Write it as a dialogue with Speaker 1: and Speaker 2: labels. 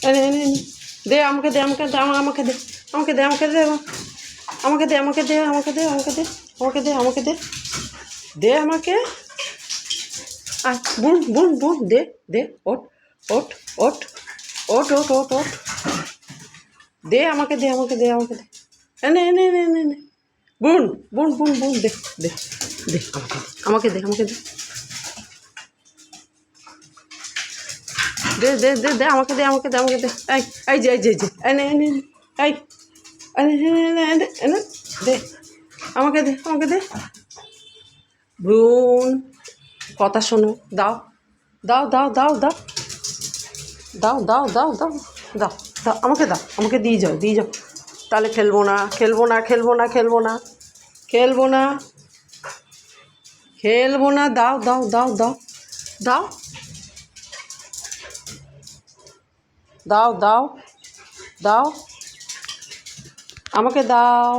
Speaker 1: এনে এনে এনে দে, আমাকে দে, আমাকে দে, আমাকে দে, আমাকে দে, আমাকে দে, আমাকে দে, আমাকে দে, আমাকে দে, আমাকে দে, আমাকে দে, আমাকে দে, দে আমাকে। আয় বুন বুন বুন, দে দে, ওঠ ওঠ ওঠ ওঠ ওঠ ওঠ ওঠ, দে আমাকে দে, আমাকে দে, আমাকে দে, এনে এনে এনে এনে এনে বুন বুন বুন বুন, দে দে দে, আমাকে দে, আমাকে দে, দে দে দে দে, আমাকে দে, আমাকে দে, আমাকে দে, এই যে এই যে এই যে, এনে এনে এনে, এই এনে এনে এনে এনে এনে, দে আমাকে দে, আমাকে দে। ভ্রূণ, কথা শোনো, দাও দাও দাও দাও দাও দাও দাও দাও দাও দাও দাও, আমাকে দাও, আমাকে দিয়ে যাও, দিয়ে যাও, তাহলে খেলবো না, খেলবো না, খেলবো না, খেলবো না, খেলবো না, খেলবো না, দাও দাও দাও দাও দাও দাও দাও দাও, আমাকে দাও।